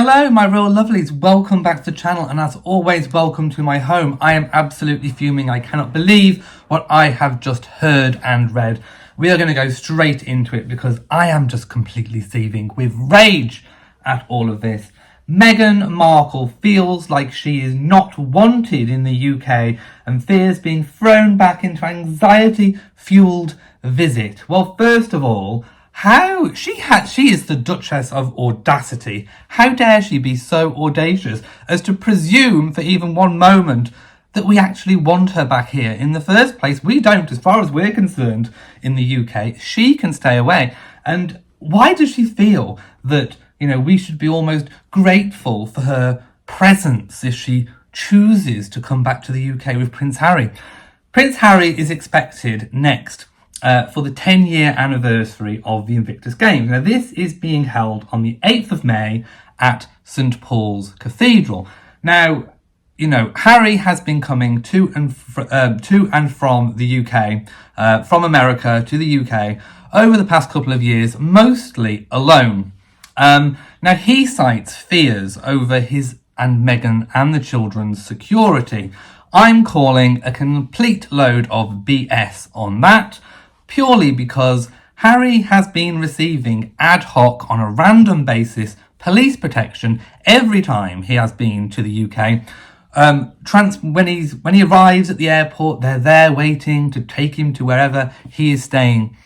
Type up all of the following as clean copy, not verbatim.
Hello my real lovelies, welcome back to the channel, and as always welcome to my home. I am absolutely fuming. I cannot believe what I have just heard and read. We are going to go straight into it because I am just completely seething with rage at all of this. Meghan Markle feels like she is not wanted in the UK and fears being thrown back into anxiety-fueled visit. Well, first of all, she is the Duchess of Audacity. How dare she be so audacious as to presume for even one moment that we actually want her back here in the first place? We don't, as far as we're concerned in the UK. She can stay away. And why does she feel that, we should be almost grateful for her presence if she chooses to come back to the UK with Prince Harry? Prince Harry is expected next for the 10-year anniversary of the Invictus Games. Now, this is being held on the 8th of May at St. Paul's Cathedral. Now, Harry has been coming to and from the UK, from America to the UK, over the past couple of years, mostly alone. Now, he cites fears over his and Meghan and the children's security. I'm calling a complete load of BS on that, purely because Harry has been receiving ad hoc, on a random basis, police protection every time he has been to the UK. When he arrives at the airport, they're there waiting to take him to wherever he is staying.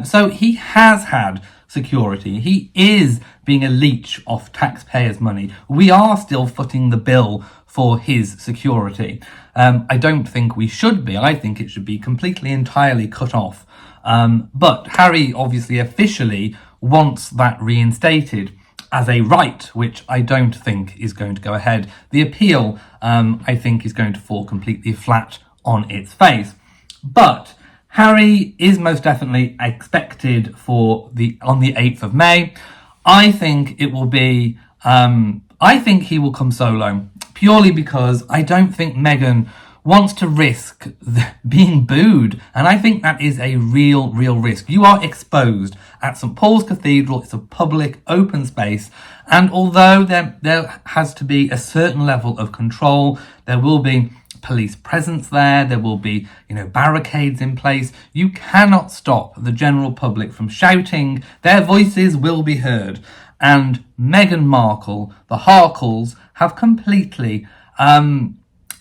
So he has had security. He is being a leech off taxpayers' money. We are still footing the bill for his security. I don't think we should be. I think it should be completely, entirely cut off. But Harry obviously officially wants that reinstated as a right, which I don't think is going to go ahead. The appeal, I think, is going to fall completely flat on its face. But Harry is most definitely expected on the 8th of May. I think it will be, I think he will come solo, purely because I don't think Meghan wants to risk being booed. And I think that is a real risk. You are exposed at St. Paul's Cathedral. It's a public, open space. And although there has to be a certain level of control, there will be police presence there, there will be, barricades in place. You cannot stop the general public from shouting. Their voices will be heard. And Meghan Markle, the Harkles, have completely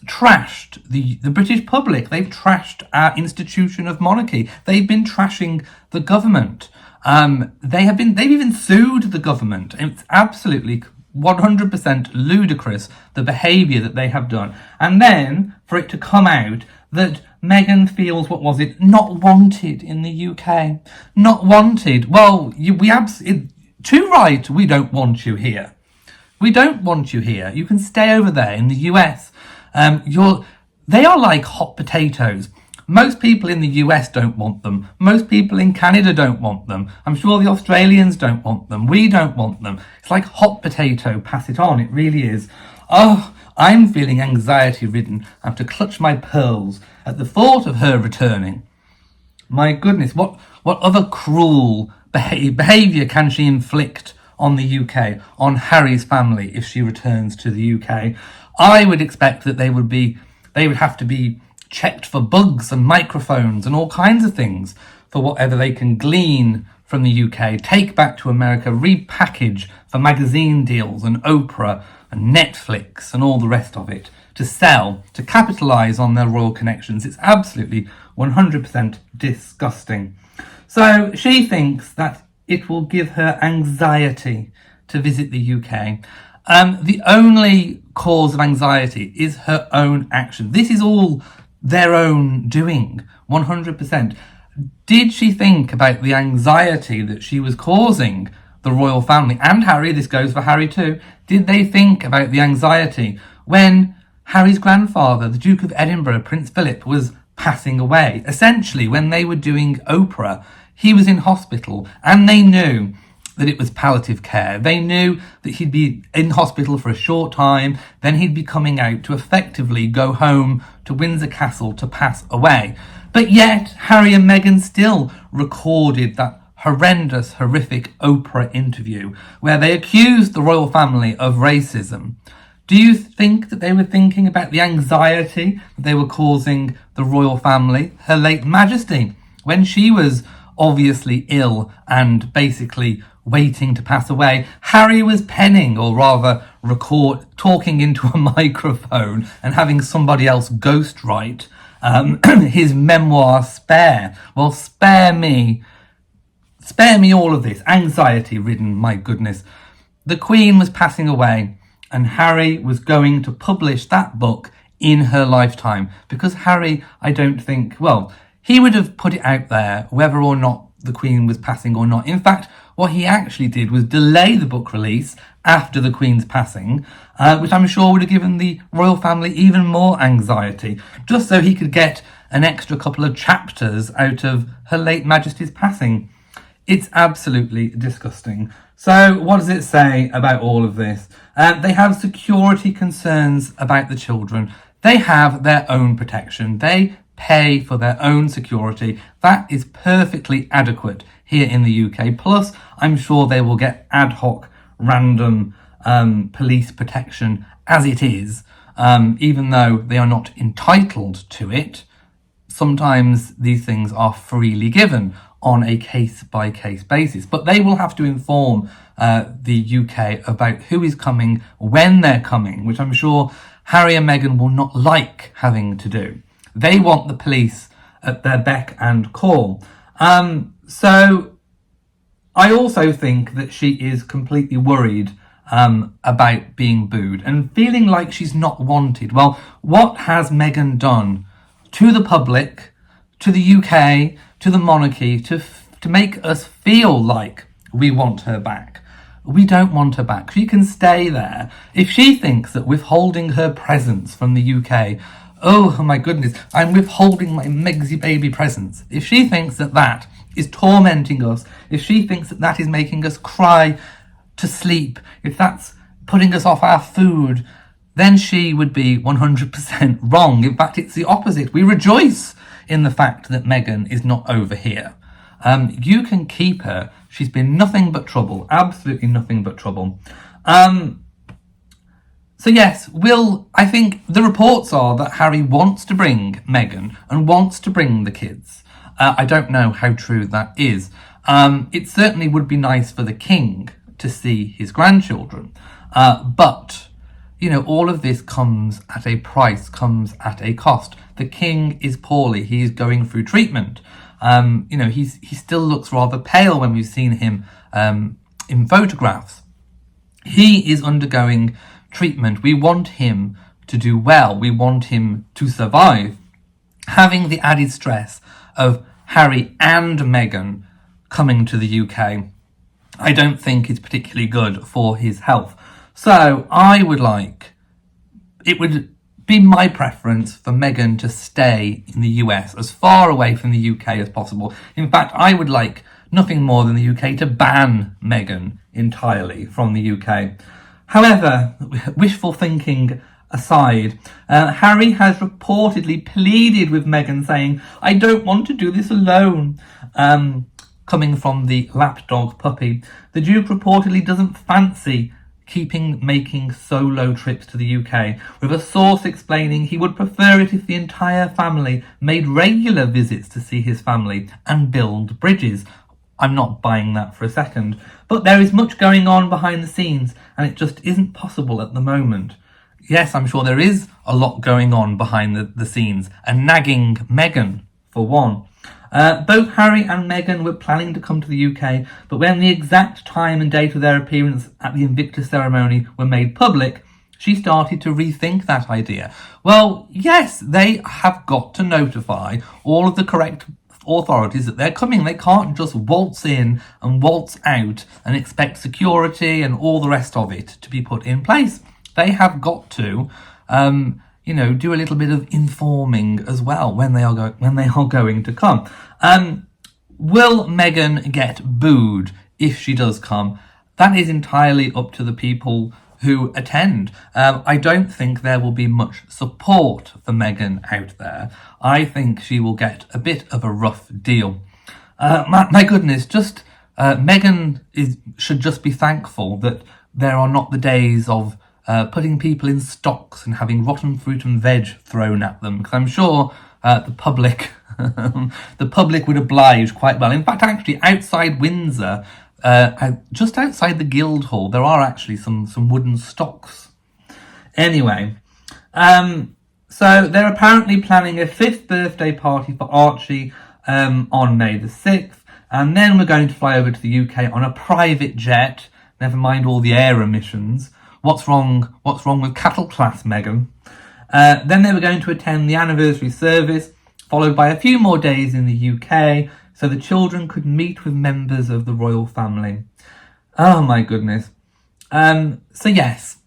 trashed the British public. They've trashed our institution of monarchy. They've been trashing the government. They've even sued the government. It's absolutely 100% ludicrous, the behaviour that they have done. And then for it to come out that Meghan feels, not wanted in the UK. Not wanted. Well, too right, we don't want you here. We don't want you here. You can stay over there in the US. They are like hot potatoes. Most people in the US don't want them. Most people in Canada don't want them. I'm sure the Australians don't want them. We don't want them. It's like hot potato, pass it on. It really is. Oh, I'm feeling anxiety-ridden. I have to clutch my pearls at the thought of her returning. My goodness, what other cruel behaviour can she inflict on the UK, on Harry's family, if she returns to the UK? I would expect that they would have to be checked for bugs and microphones and all kinds of things for whatever they can glean from the UK, take back to America, repackage for magazine deals and Oprah and Netflix and all the rest of it, to sell, to capitalise on their royal connections. It's absolutely 100% disgusting. So she thinks that it will give her anxiety to visit the UK. The only cause of anxiety is her own action. This is all their own doing, 100%. Did she think about the anxiety that she was causing the royal family and Harry? This goes for Harry too. Did they think about the anxiety when Harry's grandfather, the Duke of Edinburgh, Prince Philip, was passing away? Essentially, when they were doing Oprah, he was in hospital and they knew that it was palliative care. They knew that he'd be in hospital for a short time, then he'd be coming out to effectively go home to Windsor Castle to pass away. But yet, Harry and Meghan still recorded that horrendous, horrific Oprah interview where they accused the royal family of racism. Do you think that they were thinking about the anxiety that they were causing the royal family, Her late Majesty, when she was obviously ill and basically waiting to pass away? Harry was penning, or rather talking into a microphone and having somebody else ghostwrite his memoir Spare. Well, spare me all of this anxiety ridden, my goodness. The Queen was passing away and Harry was going to publish that book in her lifetime, because Harry, I don't think, well, he would have put it out there whether or not the Queen was passing or not. In fact, what he actually did was delay the book release after the Queen's passing, which I'm sure would have given the royal family even more anxiety, just so he could get an extra couple of chapters out of Her late Majesty's passing. It's absolutely disgusting. So what does it say about all of this? They have security concerns about the children. They have their own protection. They pay for their own security. That is perfectly adequate here in the UK. Plus, I'm sure they will get ad hoc, random police protection as it is, even though they are not entitled to it. Sometimes these things are freely given on a case-by-case basis. But they will have to inform the UK about who is coming, when they're coming, which I'm sure Harry and Meghan will not like having to do. They want the police at their beck and call. So I also think that she is completely worried about being booed and feeling like she's not wanted. Well, what has Meghan done to the public, to the UK, to the monarchy, to make us feel like we want her back? We don't want her back. She can stay there. If she thinks that withholding her presents from the UK, oh my goodness, I'm withholding my Megsy baby presents. If she thinks that that is tormenting us, if she thinks that that is making us cry to sleep, if that's putting us off our food, then she would be 100% wrong. In fact, it's the opposite. We rejoice in the fact that Meghan is not over here. You can keep her. She's been nothing but trouble. Absolutely nothing but trouble. So yes, I think the reports are that Harry wants to bring Meghan and wants to bring the kids. I don't know how true that is. It certainly would be nice for the king to see his grandchildren. But, you know, all of this comes at a price, comes at a cost. The king is poorly. He is going through treatment. You know, he still looks rather pale when we've seen him in photographs. He is undergoing treatment. We want him to do well. We want him to survive. Having the added stress of Harry and Meghan coming to the UK, I don't think is particularly good for his health. So it would be my preference for Meghan to stay in the US, as far away from the UK as possible. In fact, I would like nothing more than the UK to ban Meghan entirely from the UK. However, wishful thinking aside, Harry has reportedly pleaded with Meghan, saying, "I don't want to do this alone." Coming from the lapdog puppy, the Duke reportedly doesn't fancy making solo trips to the UK, with a source explaining he would prefer it if the entire family made regular visits to see his family and build bridges. I'm not buying that for a second, but there is much going on behind the scenes and it just isn't possible at the moment. Yes, I'm sure there is a lot going on behind the scenes, and nagging Meghan for one. Both Harry and Meghan were planning to come to the UK, but when the exact time and date of their appearance at the Invictus ceremony were made public, she started to rethink that idea. Well, yes, they have got to notify all of the correct authorities that they're coming. They can't just waltz in and waltz out and expect security and all the rest of it to be put in place. They have got to do a little bit of informing as well when they are going to come. Will Meghan get booed if she does come? That is entirely up to the people who attend. I don't think there will be much support for Meghan out there. I think she will get a bit of a rough deal. My goodness, just Meghan should just be thankful that there are not the days of putting people in stocks and having rotten fruit and veg thrown at them, because I'm sure the public the public would oblige quite well. In fact, actually, outside Windsor, just outside the Guildhall, there are actually some wooden stocks. Anyway, so they're apparently planning a 5th birthday party for Archie on May the 6th, and then we're going to fly over to the UK on a private jet. Never mind all the air emissions. What's wrong with cattle class, Meghan? Then they were going to attend the anniversary service, followed by a few more days in the UK, so the children could meet with members of the royal family. Oh my goodness. So yes,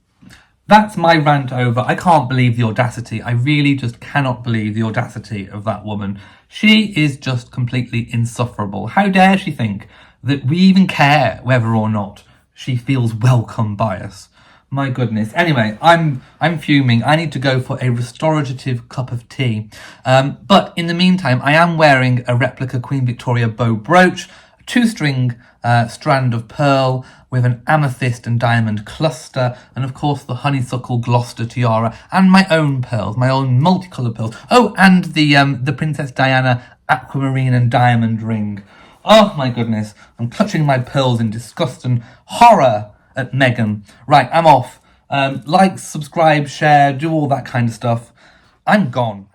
that's my rant over. I can't believe the audacity. I really just cannot believe the audacity of that woman. She is just completely insufferable. How dare she think that we even care whether or not she feels welcome by us? My goodness. Anyway, I'm fuming. I need to go for a restorative cup of tea. But in the meantime, I am wearing a replica Queen Victoria bow brooch, a 2-string strand of pearl with an amethyst and diamond cluster, and of course the honeysuckle Gloucester tiara, and my own pearls, my own multicoloured pearls. Oh, and the Princess Diana aquamarine and diamond ring. Oh my goodness. I'm clutching my pearls in disgust and horror at Meghan. Right, I'm off. Like, subscribe, share, do all that kind of stuff. I'm gone.